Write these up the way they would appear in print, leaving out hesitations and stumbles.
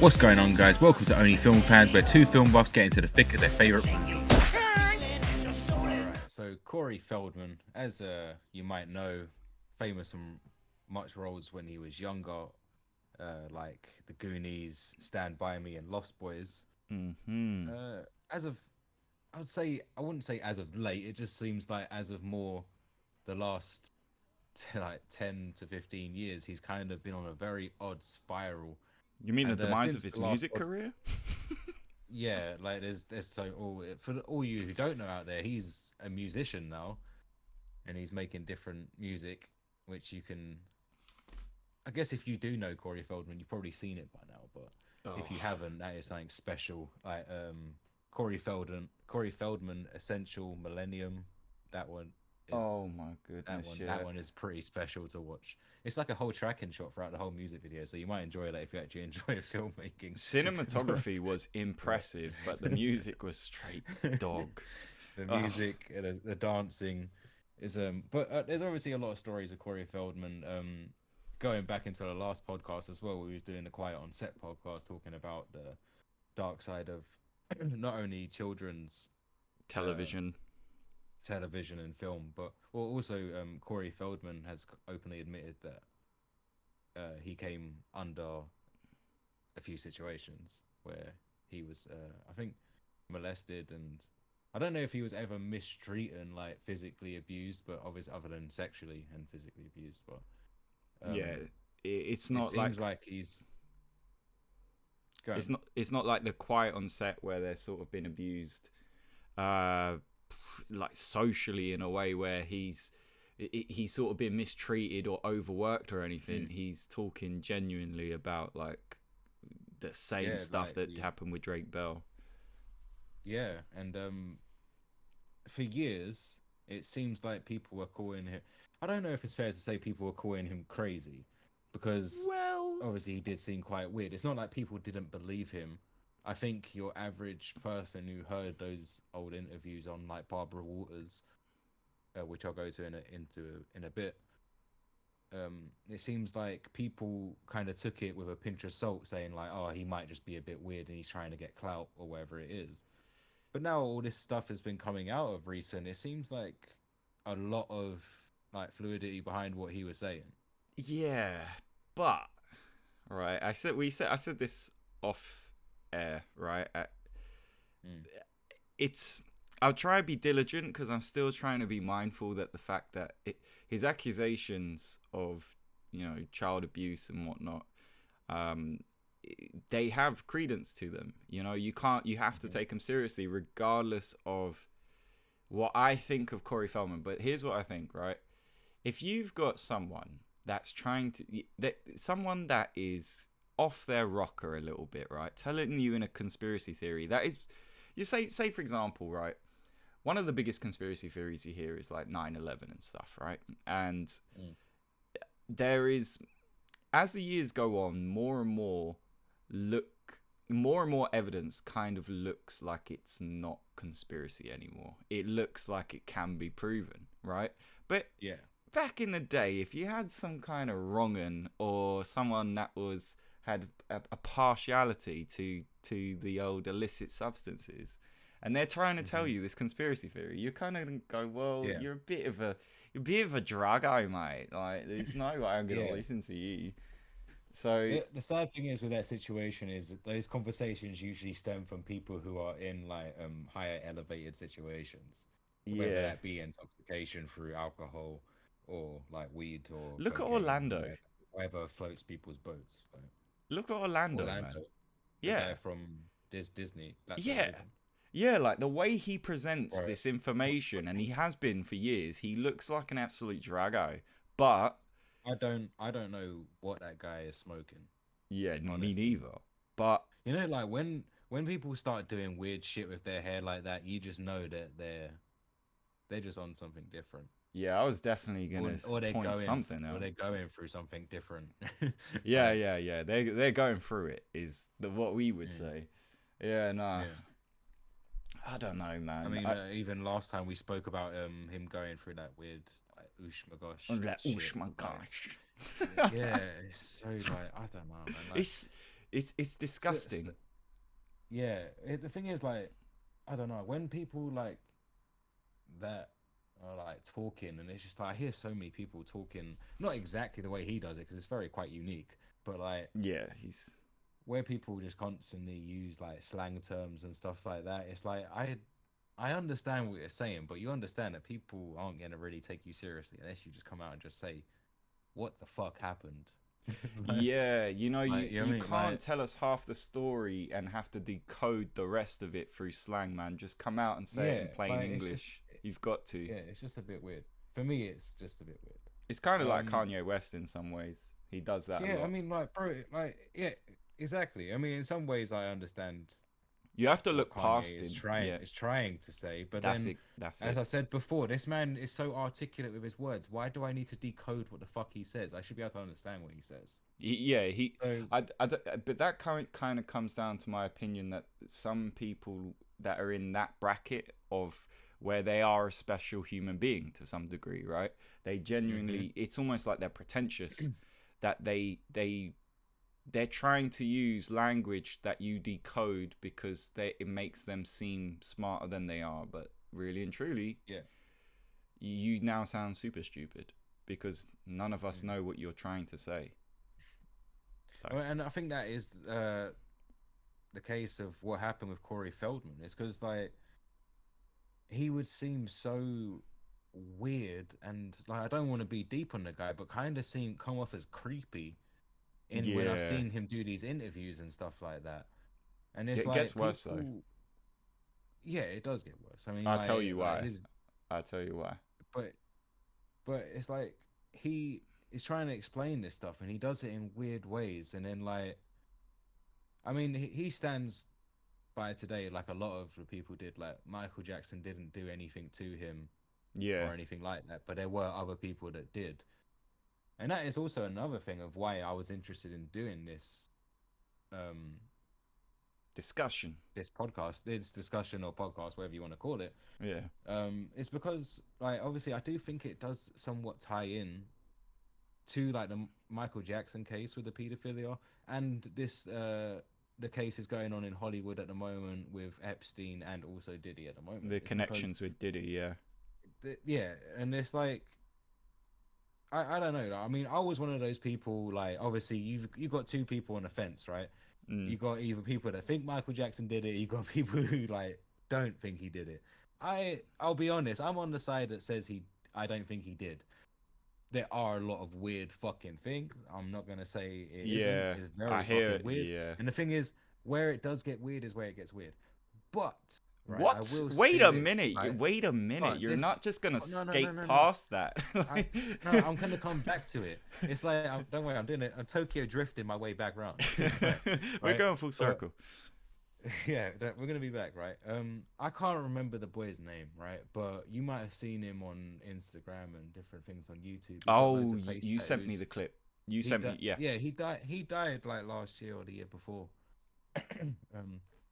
What's going on, guys? Welcome to Only Film Fans, where two film buffs get into the thick of their favorite movies. Alright, so Corey Feldman, as you might know, famous from much roles when he was younger, like The Goonies, Stand By Me, and Lost Boys. Mm-hmm. As of, I wouldn't say as of late. It just seems like as of more the last like 10 to 15 years, he's kind of been on a very odd spiral. You mean the And demise of since his the last music career? Yeah, like there's so for all you who don't know out there, he's a musician now, and he's making different music, which you can. I guess if you do know Corey Feldman, you've probably seen it by now. But if you haven't, that is something special. Like Corey Feldman, Essential Millennium. That one is. Oh my goodness! That one is pretty special to watch. It's like a whole tracking shot throughout the whole music video, so you might enjoy that if you actually enjoy filmmaking. Cinematography was impressive, but the music was straight dog. The music and the dancing is but there's obviously a lot of stories of Corey Feldman. Going back into the last podcast as well, we was doing the Quiet on Set podcast, talking about the dark side of not only children's television and film, but also Corey Feldman has openly admitted that he came under a few situations where he was I think molested, and I don't know if he was ever mistreated, like physically abused, but obviously other than sexually and physically abused. But it's not like he's it's not like the Quiet on Set where they're sort of been abused like socially in a way where he's sort of been mistreated or overworked or anything. He's talking genuinely about like the same stuff that happened with Drake Bell. Yeah, and for years it seems like people were calling him. I don't know if it's fair to say people were calling him crazy, because obviously he did seem quite weird. It's not like people didn't believe him. I think your average person who heard those old interviews on like Barbara Walters, which I'll go to in a bit, it seems like people kind of took it with a pinch of salt, saying like, oh, he might just be a bit weird and he's trying to get clout or whatever it is. But now all this stuff has been coming out of recent. It seems like a lot of like fluidity behind what he was saying. Yeah, but right, I said this off air, right? I'll try to be diligent because I'm still trying to be mindful that the fact that his accusations of, child abuse and whatnot, they have credence to them. You have to take them seriously regardless of what I think of Corey Feldman. But here's what I think, right? If you've got someone that's someone that is off their rocker a little bit, right? Telling you in a conspiracy theory that is, you say for example, right? One of the biggest conspiracy theories you hear is like 9/11 and stuff, right? And there is, as the years go on, more and more evidence kind of looks like it's not conspiracy anymore. It looks like it can be proven, right? But yeah, back in the day, if you had some kind of wrong'un or someone that had a partiality to the old illicit substances, and they're trying to tell you this conspiracy theory, you kind of go, well, you're a bit of a druggo, mate. Like, there's no way I'm gonna listen to you. So the sad thing is with that situation is that those conversations usually stem from people who are in like higher elevated situations, whether that be intoxication through alcohol or like weed or look at Orlando, whatever floats people's boats. So. Look at Orlando, man. Yeah, from Disney. Yeah, like the way he presents this information, and he has been for years. He looks like an absolute drago, but I don't know what that guy is smoking. Yeah, me neither. But like when people start doing weird shit with their hair like that, you just know that they're just on something different. Yeah, I was definitely gonna point something out. Or they're going through something different. Yeah. They're going through it is what we would say. Yeah, no. Yeah. I don't know, man. I mean, even last time we spoke about him going through that weird oosh my gosh. That oosh my gosh. Yeah, it's so like I don't know, man. Like, It's So, disgusting. yeah, the thing is, like, I don't know, when people like that are like talking, and it's just like I hear so many people talking, not exactly the way he does it, because it's very quite unique, but like Yeah, he's where people just constantly use like slang terms and stuff like that. It's like I understand what you're saying, but you understand that people aren't gonna really take you seriously unless you just come out and just say what the fuck happened. like, yeah. You know, like, you know what you I mean? can't Like, tell us half the story and have to decode the rest of it through slang, man. Just come out and say it yeah, in plain like it's just English. You've got to. yeah, it's just a bit weird. For me, it's just a bit It's kind of weird. like Kanye West in some ways. He does that a Yeah, I lot. mean, like, bro, like, yeah, exactly. I mean, in some ways, I understand You have to what look Kanye past is him. trying Yeah, is trying to say, but that's then, it. That's as it. I said before, this man is so articulate with his words. Why do I need to decode what the fuck he says? I should be able to understand what he says. Yeah, he. So, But that kind of comes down to my opinion that some people that are in that bracket of where they are a special human being to some degree, right? They hmm genuinely, it's almost like they're pretentious that they're trying to use language that you decode because it makes them seem smarter than they are, but really and truly, yeah, you now sound super stupid because none of us mm. know what you're trying to say. So And I think that is the case of what happened with Corey Feldman. It's because like he would seem so weird and like I don't want to be deep on the guy, but kind of seem come off as creepy in when I've yeah, seen him do these interviews and stuff like that. And it's it gets like worse though. people, yeah, it does get worse. I mean, I'll tell you like why. his, I'll tell you why. but it's like he is trying to explain this stuff and he does it in weird ways. And then like, I mean, he stands by today like a lot of the people did. Like Michael Jackson didn't do anything to him Yeah, or anything like that, but there were other people that did. And that is also another thing of why I was interested in doing um discussion. this discussion or podcast, whatever you want to call it. Yeah, It's because like obviously I do think it does somewhat tie in to like the Michael Jackson case with the pedophilia and this the case is going on in Hollywood at the moment with Epstein and also Diddy at the moment. the It's because connections with Diddy. Yeah, yeah, and it's like I don't know. I mean, I was one of those people. Like, obviously, you've got two people on the fence, right? mm. You got either people that think Michael Jackson did it. You got people who like don't think he did it. I'll be honest. I'm on the side that says he. I don't think he did. There are a lot of weird fucking things. I'm not gonna say it isn't. Yeah. It's I very hear. fucking weird. Yeah. And the thing is, where it does get weird is where it gets weird. But right, I What? will Wait say a this. minute. Right, Wait a minute. but You're this. not just gonna Oh, no, no, no, skate no, no. past that. I no, I'm gonna come back to it. It's like don't worry, I'm doing it. I'm Tokyo drifting my way back round. We're Right? going full But circle. yeah, we're gonna be back, right? I can't remember the boy's name, right? But you might have seen him on Instagram and different things on YouTube. He's got loads Oh, of face you sent me tattoos. the clip. You He sent died. me. Yeah. Yeah, he died. He died like last year or the year before.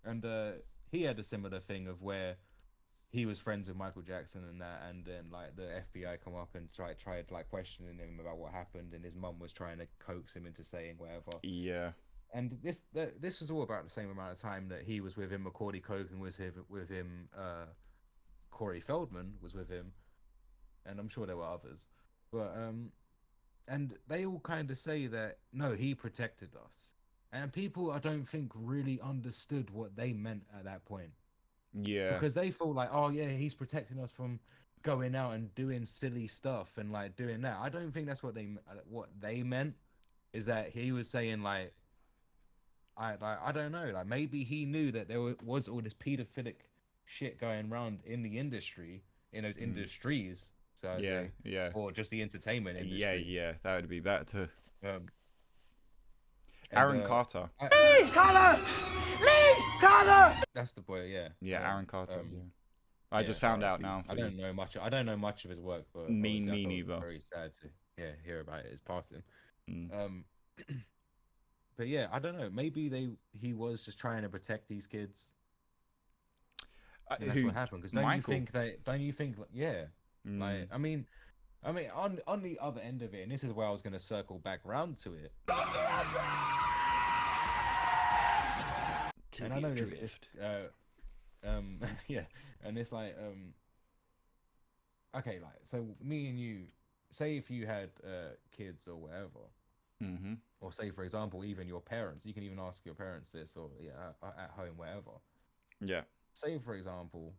And he had a similar thing of where he was friends with Michael Jackson and that, and then like the FBI come up and tried like questioning him about what happened, and his mum was trying to coax him into saying whatever. Yeah. And this was all about the same amount of time that he was with him. Macaulay Culkin was with him. Corey Feldman was with him, and I'm sure there were others. But and they all kind of say that no, he protected us, and people I don't think really understood what they meant at that point Yeah. because they feel like, oh yeah, he's protecting us from going out and doing silly stuff and like doing that. I don't think that's what they meant. Is that he was saying like I don't know, like maybe he knew that there was all this pedophilic shit going around in the industry, in those Mm. industries, so I Yeah. say, Yeah. or just the entertainment Yeah. industry. Yeah. That would be better. Um, and Aaron Carter. that's the boy, yeah. Yeah, Aaron Carter. Um, Yeah. I yeah, just found out RIP. now. I don't know much. I don't know much of his work, but Me obviously I thought it was neither. very sad to hear about his passing. Mm. Um, but yeah, I don't know. Maybe he was just trying to protect these kids, and that's Who? what happened. Because Michael. don't you think, like, yeah, Mm. like I mean, on the other end of it, and this is where I was going to circle back round to it. and I know this yeah, and it's like okay, like so me and you, say if you had kids or whatever, Mm-hmm. or say for example even your parents, you can even ask your parents this, or yeah, at home, wherever. Yeah. Say for example,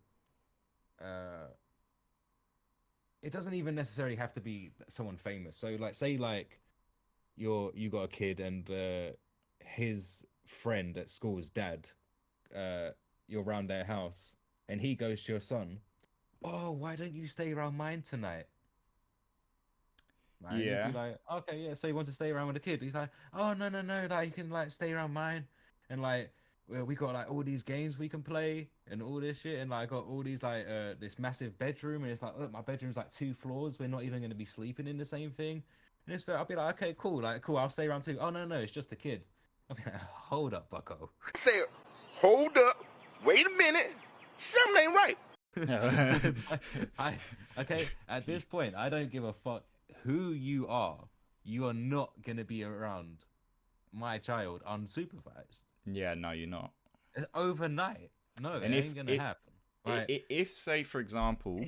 uh, it doesn't even necessarily have to be someone famous. So like, say like you got a kid and his friend at school's dad, uh, you're around their house, and he goes to your son, "Oh, why don't you stay around mine tonight?" Right? And you'd be Yeah. like, "Okay, yeah." So he wants to stay around with the kid. He's like, "Oh, no, no, no! Like you can like stay around mine, and like we got like all these games we can play and all this shit, and like I got all these like this massive bedroom, and it's like, look, my bedroom's like 2 floors. We're not even gonna be sleeping in the same thing." And I'll be like, "Okay, cool, like cool. I'll stay around too." "Oh, no, no, it's just a kid." I'll be like, "Hold up, Bucko." Say, hold up, wait a minute, something ain't right. I okay. At this point, I don't give a fuck who you are. You are not gonna be around my child unsupervised. Yeah. No, you're not. It's overnight. No, it And ain't gonna happen. Right? if say for example,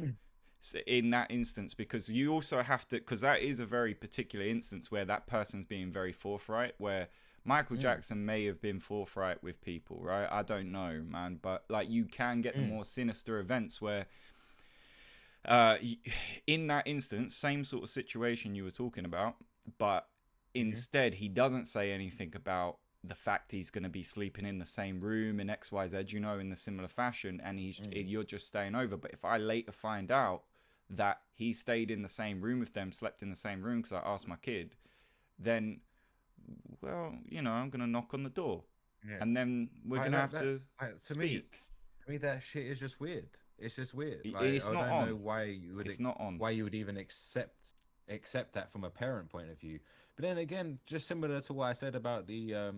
in that instance, because you also have to, because that is a very particular instance where that person's being very forthright, where Michael Jackson may have been forthright with people, right? I don't know, man, but like you can get the more sinister events where in that instance, same sort of situation you were talking about, but instead he doesn't say anything about the fact he's going to be sleeping in the same room in XYZ, you know, in the similar fashion, and you're just staying over. But if I later find out that he stayed in the same room with them, slept in the same room because I asked my kid, then, well, you know, I'm going to knock on the door. Yeah. And then we're going to have to to speak. Me, that shit is just weird. It's just weird. Like, It's I not don't on. know why you would. It's not on. Why you would even accept that from a parent point of view. But then again, just similar to what I said about the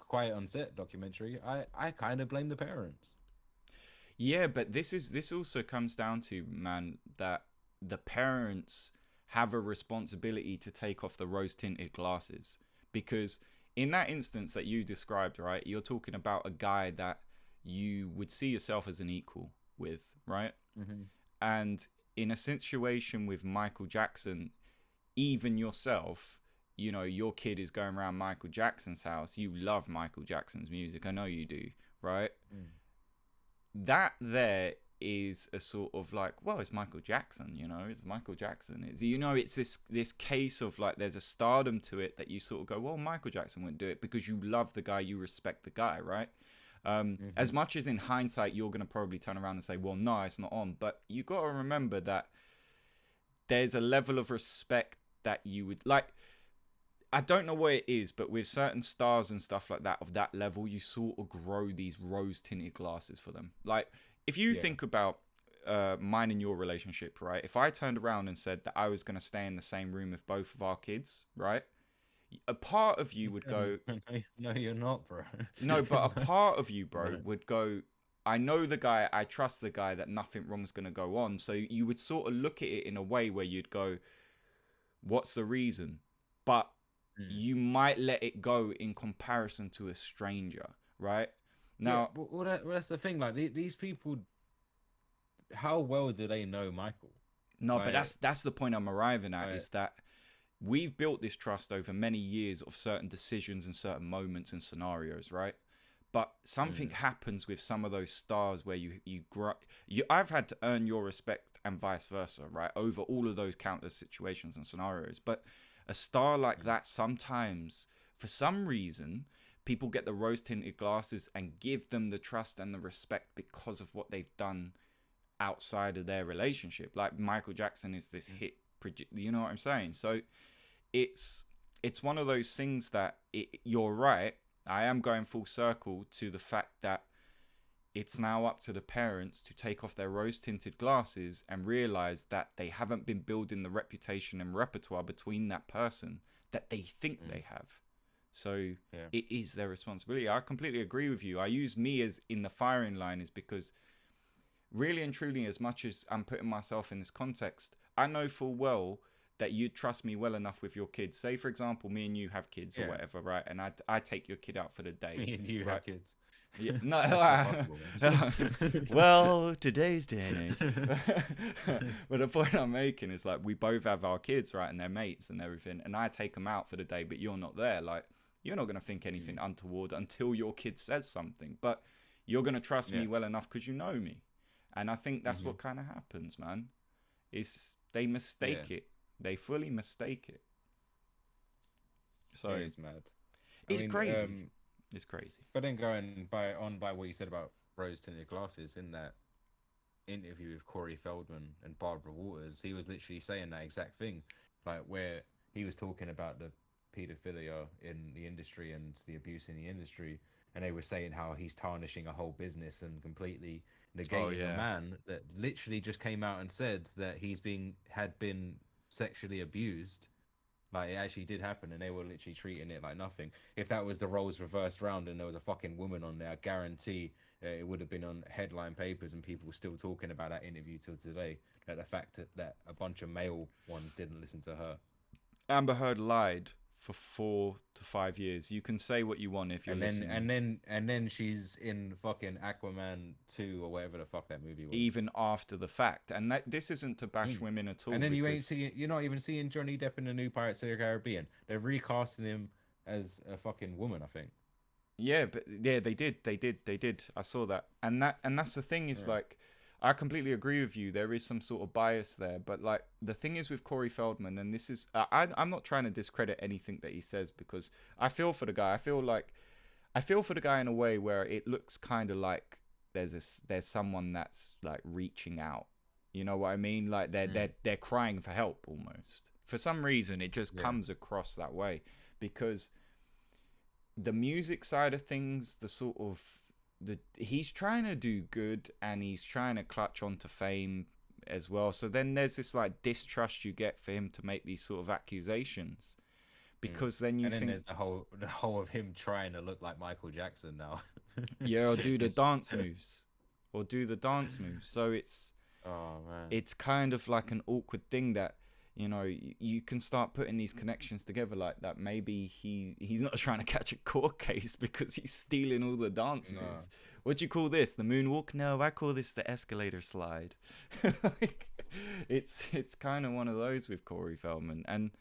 Quiet on Set documentary, I kind of blame the parents. Yeah, but this also comes down to, man, that the parents have a responsibility to take off the rose tinted glasses, because in that instance that you described, right, you're talking about a guy that you would see yourself as an equal with, right? Mm-hmm. And in a situation with Michael Jackson, even yourself, you know, your kid is going around Michael Jackson's house. You love Michael Jackson's music. I know you do, right? That there is a sort of like, well, it's Michael Jackson, you know, it's Michael Jackson. It's, you know, it's this case of like, there's a stardom to it that you sort of go, well, Michael Jackson wouldn't do it, because you love the guy, you respect the guy, right? As much as in hindsight, you're going to probably turn around and say, well, no, it's not on. But you got to remember that there's a level of respect that you would like. I don't know what it is, but with certain stars and stuff like that of that level, you sort of grow these rose tinted glasses for them. Like if you think about mine and your relationship, right? If I turned around and said that I was going to stay in the same room with both of our kids, right? A part of you would go, no, you're not, bro. no, but a part of you, bro, would go, I know the guy, I trust the guy, that nothing wrong's going to go on. So you would sort of look at it in a way where you'd go, what's the reason? But you might let it go in comparison to a stranger, right? Now, that's the thing. Like these people, how well do they know Michael? no, but that's the point I'm arriving at, is that we've built this trust over many years of certain decisions and certain moments and scenarios, right? But something happens with some of those stars where I've had to earn your respect and vice versa, right? Over all of those countless situations and scenarios. But a star like that, sometimes, for some reason, people get the rose-tinted glasses and give them the trust and the respect because of what they've done outside of their relationship. Like Michael Jackson is this hit, you know what I'm saying? So it's one of those things that you're right. I am going full circle to the fact that it's now up to the parents to take off their rose-tinted glasses and realize that they haven't been building the reputation and repertoire between that person that they think they have. So it is their responsibility. I completely agree with you. I use me as in the firing line is because really and truly, as much as I'm putting myself in this context, I know full well that you'd trust me well enough with your kids. Say, for example, me and you have kids or whatever, right? And I take your kid out for the day. Me and you have kids. Yeah, no, That's not possible, well, today's day and age. But the point I'm making is like we both have our kids, right, and their mates and everything, and I take them out for the day, but you're not there. Like you're not gonna think anything untoward until your kid says something, but you're gonna trust me well enough because you know me, and I think that's what kind of happens, man. Is they mistake it, they fully mistake it. So it's mad. It's crazy. It's crazy. But then going by what you said about rose tinted glasses in that interview with Corey Feldman and Barbara Waters, he was literally saying that exact thing, like where he was talking about the paedophilia in the industry and the abuse in the industry, and they were saying how he's tarnishing a whole business and completely negating a man that literally just came out and said that had been sexually abused. Like, it actually did happen, and they were literally treating it like nothing. If that was the roles reversed round and there was a fucking woman on there, I guarantee it would have been on headline papers and people were still talking about that interview till today. That the fact that a bunch of male ones didn't listen to her. Amber Heard lied for 4 to 5 years. You can say what you want if you're listening. And then she's in fucking Aquaman 2 or whatever the fuck that movie was. Even after the fact. And this isn't to bash women at all. And then you're not even seeing Johnny Depp in the new Pirates of the Caribbean. They're recasting him as a fucking woman, I think. Yeah, but yeah, they did. I saw that. And that's the thing is like, I completely agree with you. There is some sort of bias there, but like the thing is with Corey Feldman, and this is I'm not trying to discredit anything that he says because I feel for the guy. I feel for the guy in a way where it looks kind of like there's someone that's like reaching out. You know what I mean? Like they're crying for help almost. For some reason, it just comes across that way because the music side of things, the sort of he's trying to do good and he's trying to clutch onto fame as well. So then there's this like distrust you get for him to make these sort of accusations, because then you think there's the whole of him trying to look like Michael Jackson now. or do the dance moves, So it's kind of like an awkward thing that, you know, you can start putting these connections together like that. Maybe he's not trying to catch a court case because he's stealing all the dance moves. What do you call this? The moonwalk? No, I call this the escalator slide. Like, it's kind of one of those with Corey Feldman. And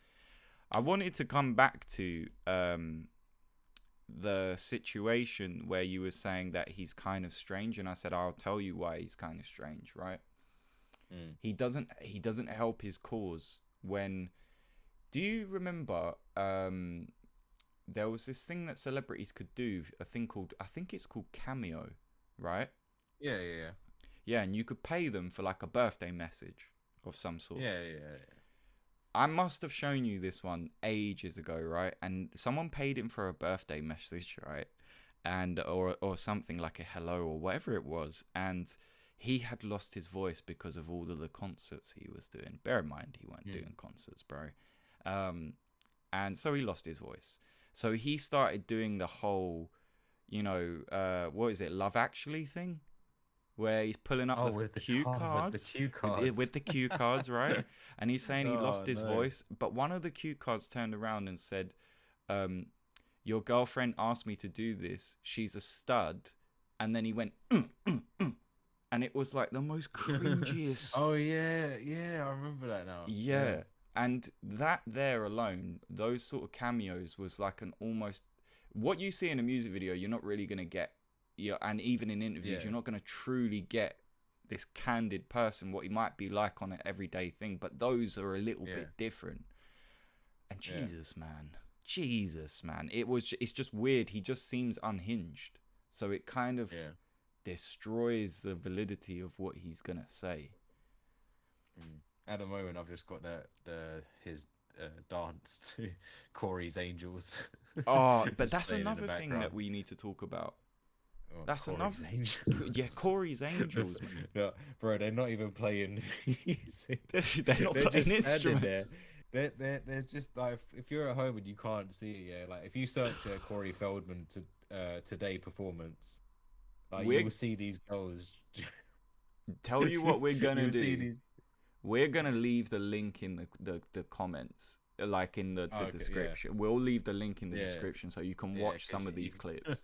I wanted to come back to the situation where you were saying that he's kind of strange, and I said I'll tell you why he's kind of strange, right? He doesn't help his cause. When do you remember there was this thing that celebrities could do, I think it's called Cameo, right? Yeah, and you could pay them for like a birthday message of some sort. Yeah. I must have shown you this one ages ago, right? And someone paid him for a birthday message, right? And or something like a hello or whatever it was, and he had lost his voice because of all of the concerts he was doing. Bear in mind, he weren't doing concerts, bro. And so he lost his voice. So he started doing the whole, you know, what is it, Love Actually thing? Where he's pulling up the cue cards. With the cue cards, right? And he's saying he lost his voice. But one of the cue cards turned around and said, your girlfriend asked me to do this. She's a stud. And then he went, and it was like the most cringiest. Oh yeah, I remember that now. Yeah, and that there alone, those sort of cameos was like an almost what you see in a music video. You're not really gonna get, and even in interviews, you're not gonna truly get this candid person what he might be like on an everyday thing. But those are a little bit different. And Jesus, man, it's just weird. He just seems unhinged. So it kind of destroys the validity of what he's gonna say. At the moment, I've just got his dance to Corey's Angels. Oh, but that's another thing that we need to talk about. Oh, that's Corey's another. Angels. Yeah, Corey's Angels, man. No, bro, they're not even playing music. They're not playing instruments. They're just like, if you're at home and you can't see it, like if you search Corey Feldman today performance, like you will see these girls. Tell you what we're gonna do. We're gonna leave the link in the comments, like in the description. We'll leave the link in the description so you can watch some of these clips.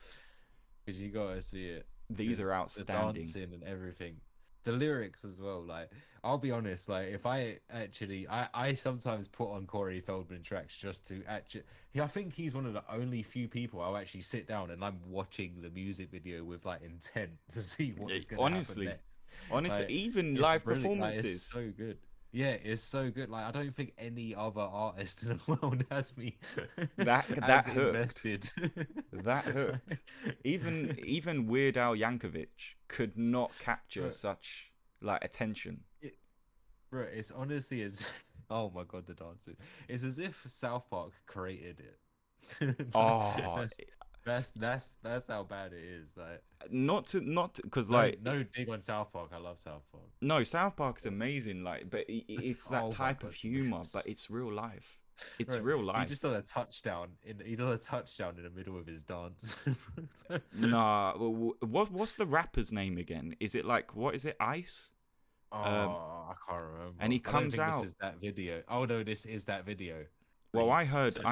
because you gotta see it. These are The outstanding. dancing and everything, the lyrics as well. Like, I'll be honest, like if I actually, I sometimes put on Corey Feldman tracks just to actually. I think he's one of the only few people I'll actually sit down and I'm watching the music video with like intent to see what is gonna happen Honestly, next. honestly, Like, even it's live brilliant. Like, it's performances. so good. Yeah, it's so good. Like, I don't think any other artist in the world has me That as hooked. invested. That hooked. Even Weird Al Yankovic could not capture But such like attention. it, bro, it's honestly as oh my god, the dancer. It's as if South Park created it. Like, Oh, that's how bad it is. Like, not because no like no dig on South Park. I love South Park. no, South Park's amazing. Like, but it's that Oh my type of god. humor, but it's real life. It's Bro, real he life. just done a touchdown he done a touchdown in the middle of his dance. Nah, what's the rapper's name again? Is it like what is it? Ice? Um, Oh, I can't remember. and he I don't comes think this out. is that video. Oh no, this is that video. But Well, you I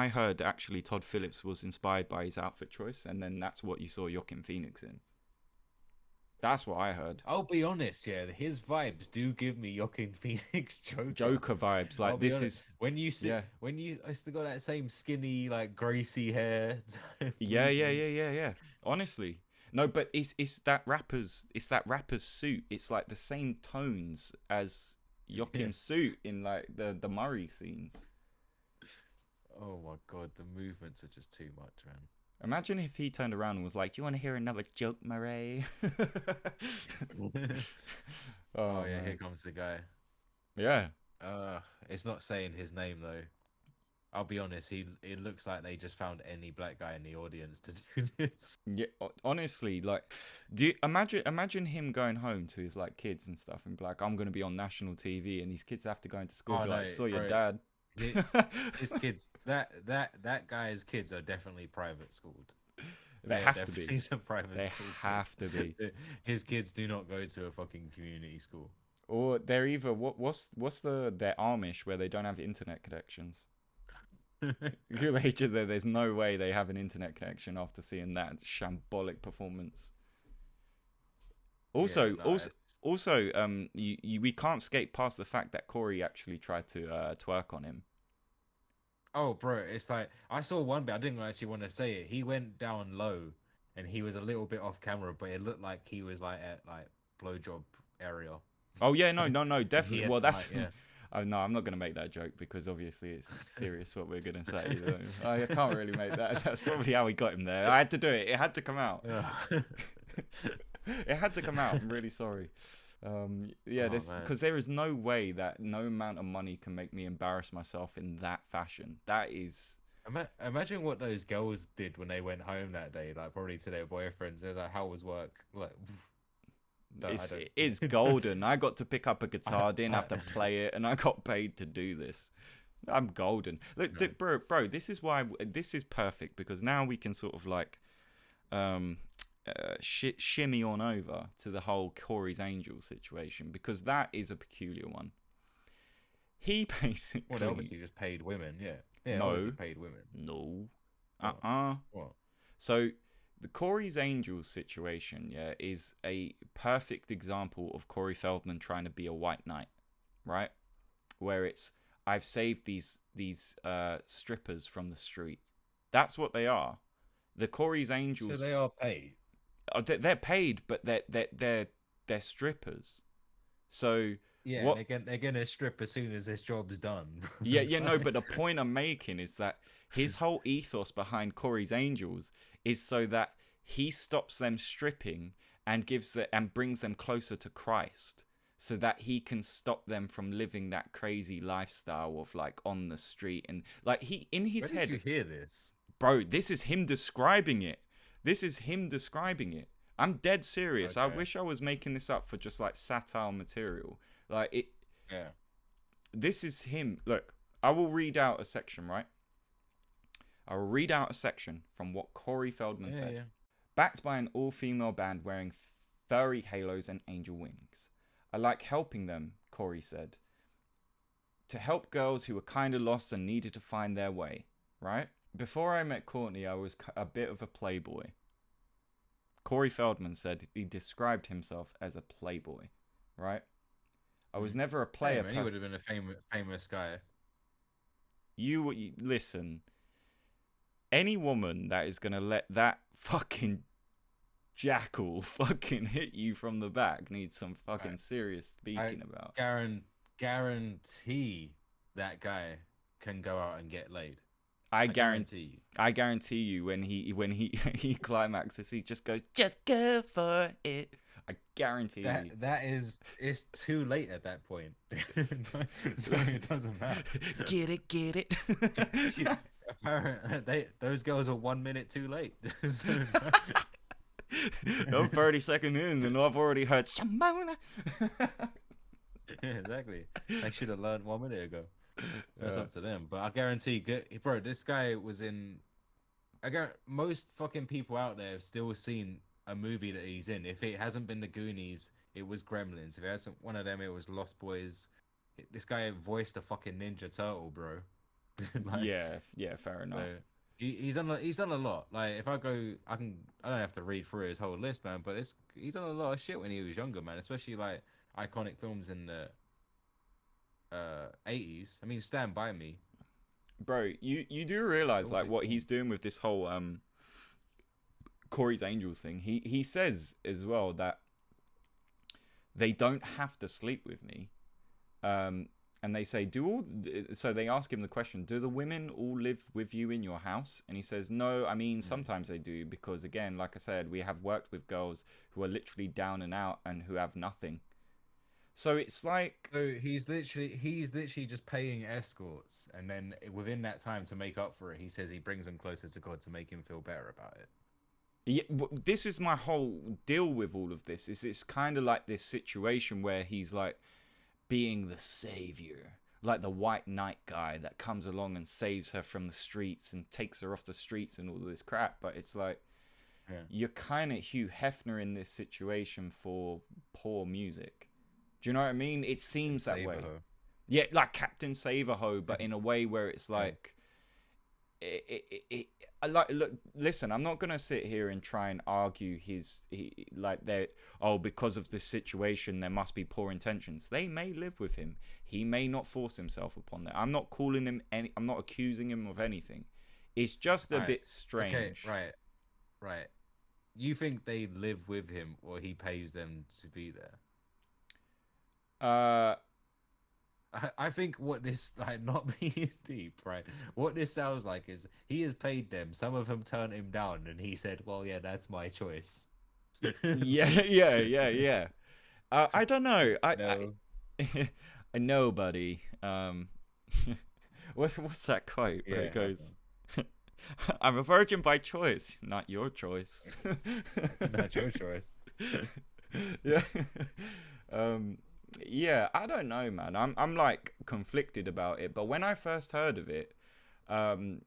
heard actually Todd Phillips was inspired by his outfit choice, and then that's what you saw Joaquin Phoenix in. That's what I heard. I'll be honest, yeah, his vibes do give me Joaquin Phoenix Joker. Joker vibes, I'll like be this honest. is When you see, yeah, when you, I still got that same skinny, like greasy hair type yeah. movement. Honestly, no, but it's that rapper's suit. It's like the same tones as Joaquin's suit in like the Murray scenes. Oh my god, the movements are just too much, man. Imagine if he turned around and was like, "You want to hear another joke, Murray?" Oh yeah, man. here comes the guy. Yeah. It's not saying his name though. I'll be honest, it looks like they just found any black guy in the audience to do this. Yeah, honestly, like, do you imagine him going home to his like kids and stuff and be like, I'm gonna be on national TV, and these kids have to go into school, Oh and be no, like, saw your bro. dad. His kids, that guy's kids are definitely private schooled. They have to be. Definitely some private They school have to be. kids. His kids do not go to a fucking community school. Or they're either what's their Amish where they don't have internet connections. There's no way they have an internet connection after seeing that shambolic performance. Also, Yeah, no, we can't skate past the fact that Corey actually tried to twerk on him. oh, bro, it's like I saw one bit. I didn't actually want to say it. He went down low, and he was a little bit off camera, but it looked like he was like at like blowjob area. Oh yeah, no, definitely. He Well, had, that's like, yeah. Oh, no, I'm not going to make that joke because obviously it's serious what we're going to say. I can't really make that. That's probably how we got him there. I had to do it. It had to come out. It had to come out. I'm really sorry. Because there is no way that no amount of money can make me embarrass myself in that fashion. That is... Imagine what those girls did when they went home that day, like probably to their boyfriends. They was like, "How was work?" Like, it's golden. I got to pick up a guitar, didn't have to play it, and I got paid to do this. I'm golden. Look, No. bro, this is why this is perfect, because now we can sort of like shimmy on over to the whole Corey's Angels situation, because that is a peculiar one. He basically... Well, they obviously just paid women, yeah. Yeah, No. obviously paid women. No. What? So the Corey's Angels situation, yeah, is a perfect example of Corey Feldman trying to be a white knight, right? Where it's, I've saved these strippers from the street. That's what they are. The Corey's Angels. So they are paid. They're paid, but they're strippers. So Yeah, what? they're gonna strip as soon as this job's done. No. But the point I'm making is that his whole ethos behind Corey's Angels is so that he stops them stripping and brings them closer to Christ, so that he can stop them from living that crazy lifestyle of like on the street and like he in his Where head. did you hear this? Bro, this is him describing it. I'm dead serious. I Okay. wish I was making this up for just like satire material. Like it. Yeah. This is him. Look, I will read out a section, right? I will read out a section from what Corey Feldman said. Yeah. Backed by an all-female band wearing furry halos and angel wings. I like helping them, Corey said. To help girls who were kind of lost and needed to find their way, right? Before I met Courtney, I was a bit of a playboy. Corey Feldman said he described himself as a playboy, right? I was never a player. Yeah, man, he would have been a famous guy. You listen. Any woman that is gonna let that fucking jackal fucking hit you from the back needs some fucking serious speaking about. Guarantee that guy can go out and get laid. I guarantee you when he he climaxes, he just goes, just go for it. I guarantee you. It's too late at that point. So it doesn't matter. Get it. Yeah, apparently those girls are 1 minute too late. So, I'm 30 seconds in and I've already heard Shamona. Yeah, exactly. I should have learned 1 minute ago. That's up to them. But I guarantee, bro, this guy was in. Most fucking people out there have still seen a movie that he's in. If it hasn't been The Goonies, it was Gremlins. If it hasn't one of them, it was Lost Boys. This guy voiced a fucking Ninja Turtle, bro. Like, yeah, fair enough. So he's done a lot. Like if I don't have to read through his whole list, man. But he's done a lot of shit when he was younger, man. Especially like iconic films in the 80s. I mean, Stand By Me. Bro, you do realize like what he's doing with this whole Corey's Angels thing. He says as well that they don't have to sleep with me. And they say, so they ask him the question, do the women all live with you in your house? And he says, no, I mean, sometimes they do, because again, like I said, we have worked with girls who are literally down and out and who have nothing. So it's like, so he's literally just paying escorts, and then within that time to make up for it, he says he brings them closer to God to make him feel better about it. Yeah, this is my whole deal with all of this. Is it's kind of like this situation where he's like being the savior, like the white knight guy that comes along and saves her from the streets and takes her off the streets and all this crap. But it's like, you're kind of Hugh Hefner in this situation for poor music. Do you know what I mean? It seems that way. Yeah, like Captain Save-A-Ho, but in a way where it's like, look, listen, I'm not gonna sit here and try and argue because of this situation there must be poor intentions. They may live with him. He may not force himself upon that. I'm not calling him I'm not accusing him of anything. It's just a bit strange. Okay, right. You think they live with him or he pays them to be there? I think what this, like, not being deep, right? What this sounds like is he has paid them. Some of them turned him down, and he said, "Well, yeah, that's my choice." Yeah. I don't know. No. I know, buddy. What's that quote where it goes? I'm a virgin by choice, not your choice. Not your choice. Yeah. Yeah, I don't know, man. I'm like conflicted about it. But when I first heard of it, I'm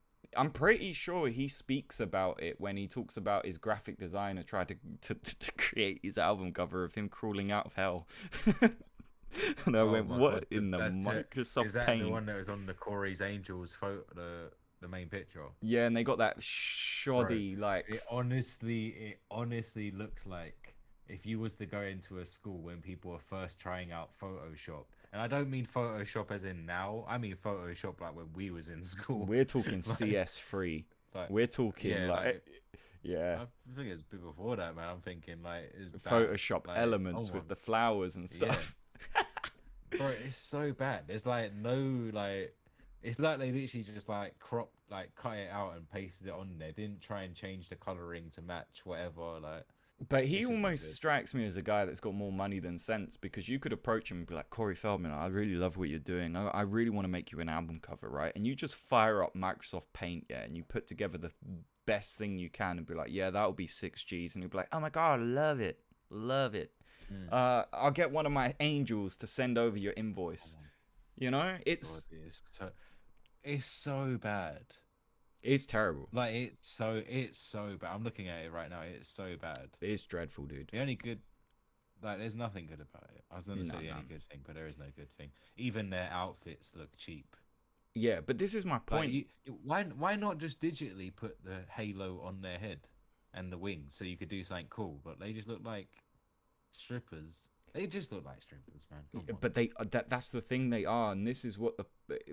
pretty sure he speaks about it when he talks about his graphic designer tried to create his album cover of him crawling out of hell. And I went, what in the Microsoft Is that Paint? the one that was on the Corey's Angels photo, the main picture? Yeah, and they got that shoddy, Bro, like... It honestly looks like if you was to go into a school when people are first trying out Photoshop, and I don't mean Photoshop as in now, I mean Photoshop like when we was in school. We're talking CS3. We're talking yeah. I think it's a bit before that, man. I'm thinking like it's Photoshop elements with the flowers and stuff. Yeah. Bro, it's so bad. There's like no like. It's like they literally just like cut it out and pasted it on there. Didn't try and change the coloring to match whatever like. But he almost strikes me as a guy that's got more money than sense, because you could approach him and be like, Corey Feldman, I really love what you're doing. I really want to make you an album cover, right? And you just fire up Microsoft Paint, and you put together the best thing you can and be like, yeah, that'll be 6Gs. And he'll be like, oh my God, love it. I'll get one of my angels to send over your invoice. You know, it's so bad. It's terrible. Like it's so bad. I'm looking at it right now. It's so bad. It's dreadful, dude. The only good, like, there's nothing good about it. I was gonna say the only good thing, but there is no good thing. Even their outfits look cheap. Yeah, but this is my point. Like, why not just digitally put the halo on their head and the wings, so you could do something cool. But they just look like strippers. They just look like strippers, man. Come on. But that's the thing, they are, and this is what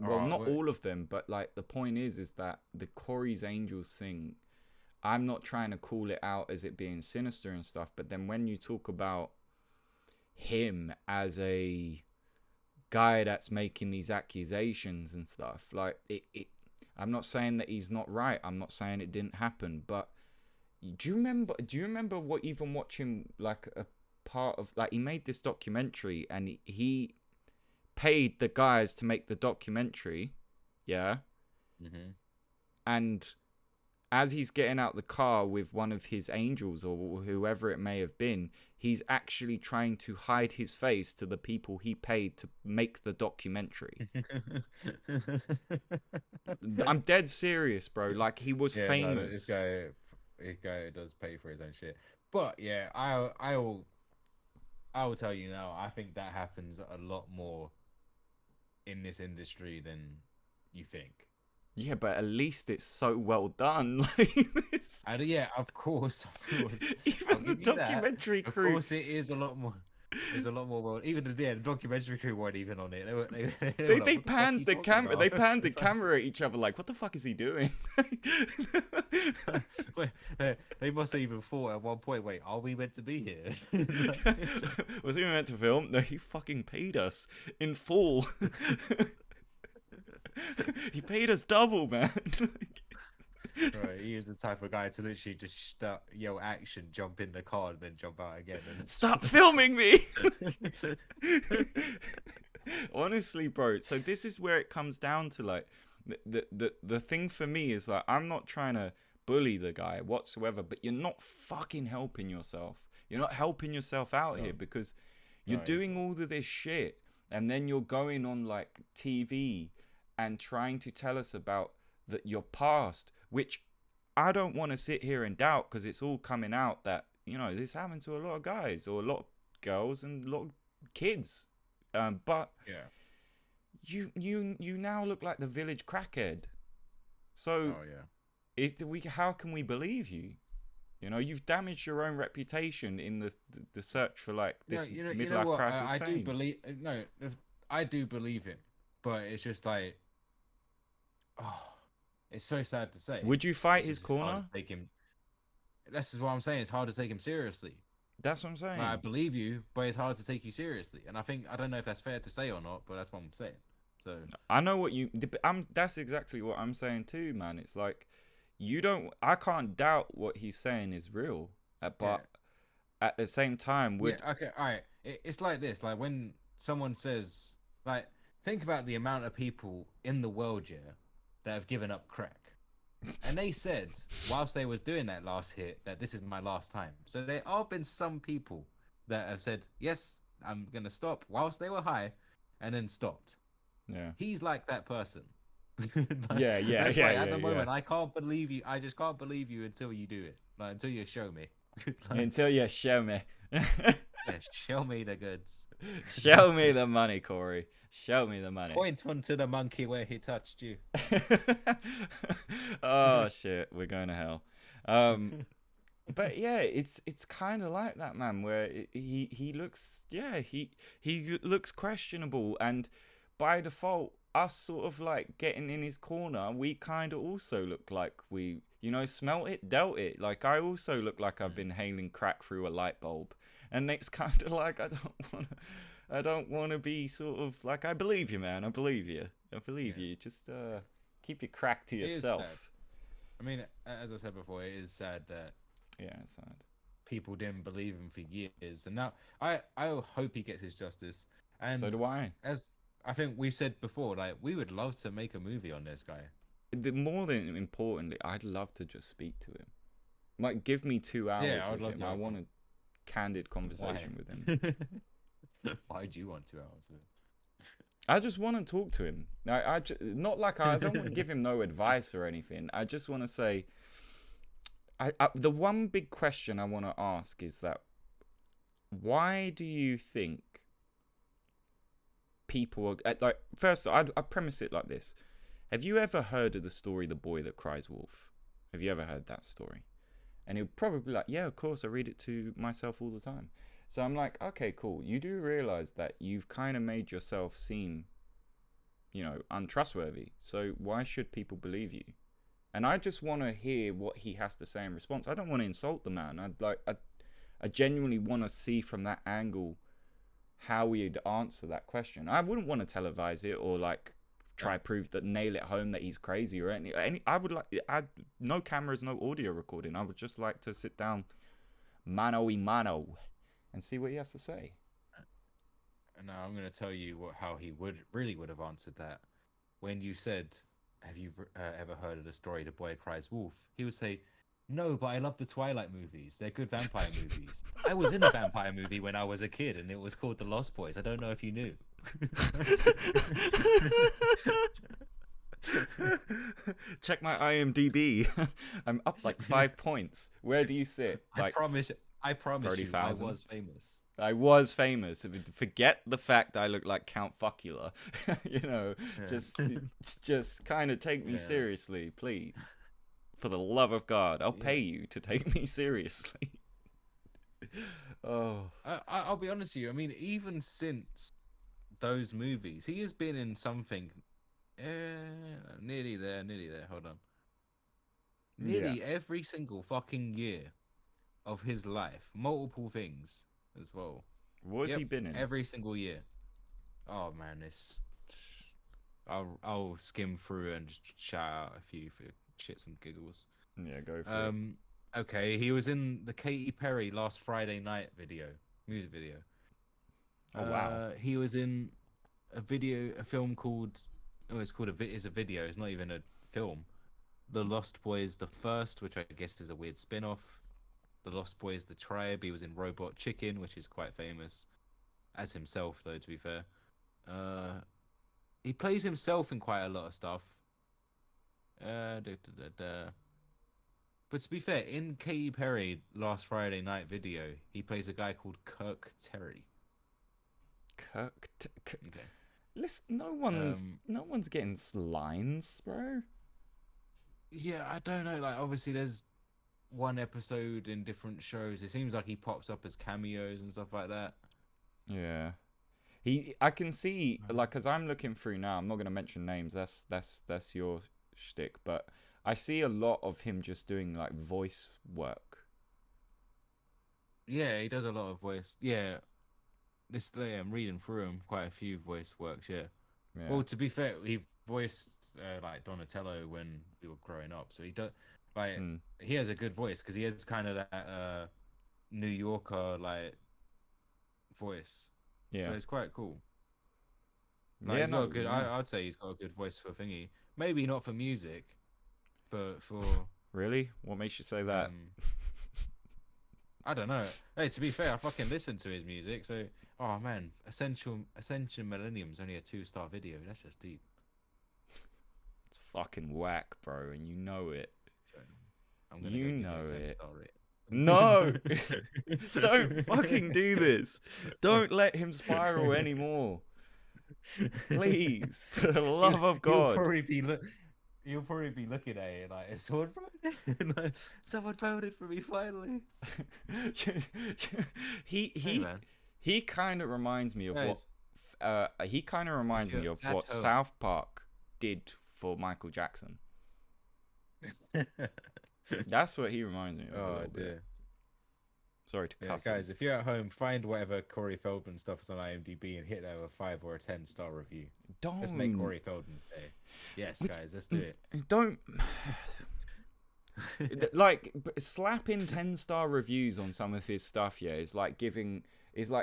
not all of them, but like the point is that the Corey's Angels thing, I'm not trying to call it out as it being sinister and stuff, but then when you talk about him as a guy that's making these accusations and stuff, like I'm not saying that he's not right, I'm not saying it didn't happen, but do you remember what, even watching like a part of, like, he made this documentary and he paid the guys to make the documentary, yeah, and as he's getting out the car with one of his angels or whoever it may have been, he's actually trying to hide his face to the people he paid to make the documentary. I'm dead serious, bro. Like, he was famous. No, this guy does pay for his own shit. But yeah, I will tell you now, I think that happens a lot more in this industry than you think. Yeah, but at least it's so well done. Like this. Yeah, of course. Even the documentary crew. Of course, it is a lot more. There's a lot more. Well, even the documentary crew weren't even on it. They panned the camera. They panned the camera at each other. Like, what the fuck is he doing? They must have even thought at one point. Wait, are we meant to be here? Was he meant to film? No, he fucking paid us in full. He paid us double, man. Right, he is the type of guy to literally just yell action, jump in the car, and then jump out again. And stop filming me. Honestly, bro. So this is where it comes down to, like, the thing for me is like, I'm not trying to bully the guy whatsoever, but you're not fucking helping yourself. You're not helping yourself out here, because you're doing all of this shit, and then you're going on like TV and trying to tell us about your past, which I don't want to sit here and doubt, because it's all coming out that, you know, this happened to a lot of guys or a lot of girls and a lot of kids. But you now look like the village crackhead. So how can we believe you? You know, you've damaged your own reputation in the search for like this midlife crisis fame. I do believe him, but it's just like, it's so sad to say. Would you fight his corner? This is what I'm saying. It's hard to take him seriously. That's what I'm saying. Like, I believe you, but it's hard to take you seriously. And I don't know if that's fair to say or not, but that's what I'm saying. So I know what that's exactly what I'm saying too, man. It's like, I can't doubt what he's saying is real, but at the same time, all right. It's like this. Like, when someone says, like, think about the amount of people in the world, that have given up crack. And they said, whilst they was doing that last hit, that this is my last time. So there have been some people that have said, yes, I'm going to stop, whilst they were high, and then stopped. Yeah. He's like that person. At the moment, I can't believe you. I just can't believe you until you do it. Like, until you show me. Until you show me. Show me the goods. Show me the money, Corey. Show me the money. Point onto the monkey where he touched you. Oh shit, we're going to hell. But yeah, it's kind of like that, man. Where he looks, he looks questionable, and by default, us sort of like getting in his corner, we kind of also look like we, smelt it, dealt it. Like, I also look like I've been hailing crack through a light bulb, and it's kind of like I don't want to be sort of like, I believe you, man. I believe you. You. Just keep your crack to yourself. I mean, as I said before, it is sad that it's sad. People didn't believe him for years, and now I hope he gets his justice. And so do I. As I think we've said before, like, we would love to make a movie on this guy. More than importantly, I'd love to just speak to him. Like, give me 2 hours with him. I want a candid conversation with him. Why do you want 2 hours with him? I just want to talk to him. I don't want to give him no advice or anything. I just want to say, the one big question I want to ask is that, why do you think people are like? First, I premise it like this: have you ever heard of the story "The Boy That Cries Wolf"? Have you ever heard that story? And he'll probably be like, yeah, of course, I read it to myself all the time. So I'm like, okay, cool. You do realize that you've kind of made yourself seem, untrustworthy. So why should people believe you? And I just want to hear what he has to say in response. I don't want to insult the man. I genuinely want to see from that angle how he'd answer that question. I wouldn't want to televise it or try nail it home that he's crazy or any. I would no cameras, no audio recording. I would just like to sit down, mano y mano, and see what he has to say. And now I'm going to tell you how he would have answered that. When you said, "Have you ever heard of the story The Boy Cries Wolf?" He would say, "No, but I love the Twilight movies. They're good vampire movies. I was in a vampire movie when I was a kid, and it was called The Lost Boys. I don't know if you knew." Check my IMDb. I'm up 5 points. Where do you sit? I promise 30, you, 000? I was famous. I was famous. Forget the fact I look like Count Fuckula. Just kind of take me seriously, please. For the love of God, I'll pay you to take me seriously. Oh, I'll be honest with you. I mean, even since those movies, he has been in something. Nearly there. Hold on. Nearly every single fucking year of his life, multiple things as well. What has he been in? Every single year. Oh man, I'll skim through and just shout out a few for shits and giggles. Yeah, go for it. Okay, he was in the Katy Perry Last Friday Night music video. Oh wow. He was in a film called. Oh, it's a video. It's not even a film. The Lost Boys, the first, which I guess is a weird spin-off. The Lost Boys, the Tribe. He was in Robot Chicken, which is quite famous, as himself, though. To be fair, he plays himself in quite a lot of stuff. But to be fair, in Katy Perry Last Friday Night video, he plays a guy called Kirk Terry. Okay. Listen, no one's getting lines, bro. Yeah, I don't know. Obviously, there's one episode in different shows. It seems like he pops up as cameos and stuff like that. Yeah, I can see because I'm looking through now. I'm not gonna mention names. That's your shtick, but I see a lot of him just doing voice work. Yeah, he does a lot of voice. Yeah. I'm reading through him, quite a few voice works, yeah. Well, to be fair, he voiced Donatello when we were growing up, so he does he has a good voice because he has kind of that New Yorker voice. Yeah, so it's quite cool. I'd say he's got a good voice for thingy. Maybe not for music, but for really, what makes you say that? I don't know. Hey, to be fair, I fucking listen to his music, so oh man, Ascension Millennium's only a 2-star video. That's just deep. It's fucking whack, bro, and you know it. So, I'm gonna give it a 10-star rate. No, don't fucking do this. Don't let him spiral anymore. Please, for the love of God. You'll probably be looking at it like, someone voted for me finally. He kind of reminds me of what South Park did for Michael Jackson. That's what he reminds me of. Oh dear. Sorry to cuss. Guys, if you're at home, find whatever Corey Feldman stuff is on IMDb and hit that with a 5 or a 10-star review. Let's make Corey Feldman's day. Yes, guys, let's do it. Don't slapping 10-star reviews on some of his stuff. Yeah, is like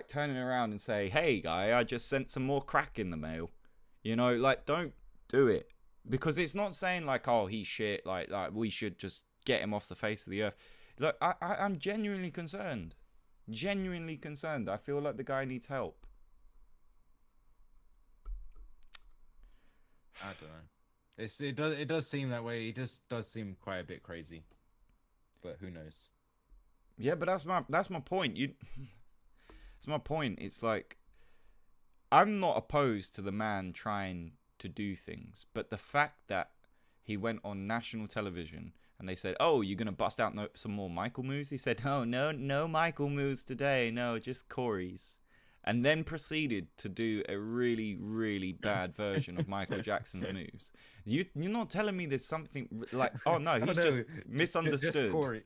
turning around and say, "Hey, guy, I just sent some more crack in the mail." Don't do it, because it's not saying oh, he's shit. Like we should just get him off the face of the earth. Look, I'm genuinely concerned. Genuinely concerned. I feel like the guy needs help. I don't know. It does seem that way. He just does seem quite a bit crazy. But who knows? Yeah, but that's my point. It's my point. It's I'm not opposed to the man trying to do things, but the fact that he went on national television And they said, "Oh, you're gonna bust out some more Michael moves?" He said, "Oh, no Michael moves today. No, just Corey's." And then proceeded to do a really, really bad version of Michael Jackson's moves. You're not telling me there's something like, oh no, he's just misunderstood. Just Corey.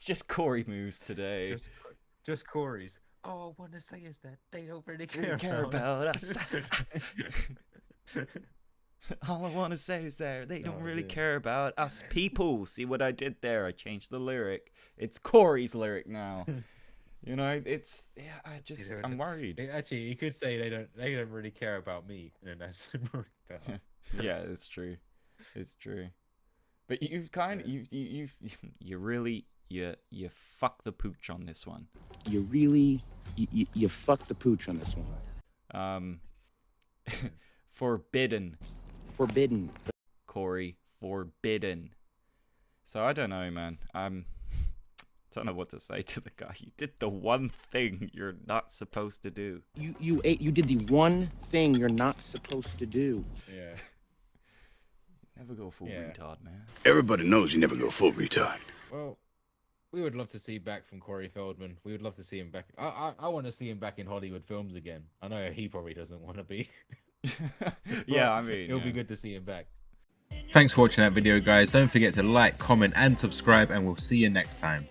Just Corey moves today. Just Corey's. All I want to say is that they don't really care about us. All I want to say is that they don't really care about us people. See what I did there? I changed the lyric. It's Corey's lyric now. You know, I'm worried. Actually, you could say they don't really care about me, and that's better. Yeah, it's true. It's true. But you've you fuck the pooch on this one. You fuck the pooch on this one. Forbidden, Corey, forbidden. So I don't know, man. Don't know what to say to the guy. You did the one thing you're not supposed to do. You did the one thing you're not supposed to do. Yeah. Never go full retard, man. Everybody knows you never go full retard. Well, we would love to see back from Corey Feldman. We would love to see him back. I want to see him back in Hollywood films again. I know he probably doesn't want to be. Yeah, I mean, it'll be good to see him back. Thanks for watching that video, guys. Don't forget to like, comment, and subscribe, and we'll see you next time.